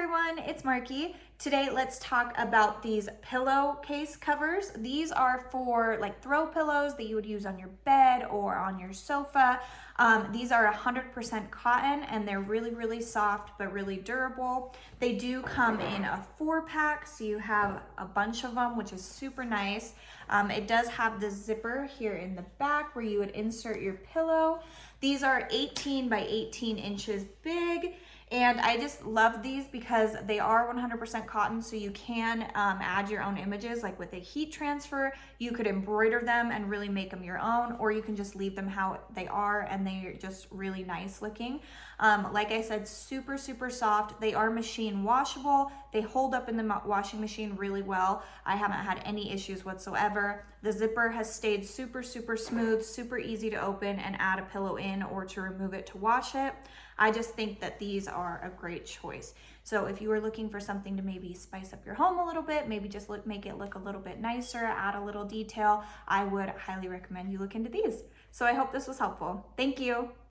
everyone, it's Marky. Today let's talk about these pillowcase covers. These are for like throw pillows that you would use on your bed or on your sofa. These are 100% cotton and they're really soft but really durable. They do come in a 4-pack, so you have a bunch of them, which is super nice. It does have the zipper here in the back where you would insert your pillow. These are 18 by 18 inches big. And I just love these because they are 100% cotton, so you can add your own images. Like with a heat transfer, you could embroider them and really make them your own, or you can just leave them how they are and they're just really nice looking. Like I said, super soft. They are machine washable. They hold up in the washing machine really well. I haven't had any issues whatsoever. The zipper has stayed super smooth, super easy to open and add a pillow in or to remove it to wash it. I just think that these are a great choice. So if you were looking for something to maybe spice up your home a little bit, maybe just make it look a little bit nicer, add a little detail, I would highly recommend you look into these. So I hope this was helpful. Thank you.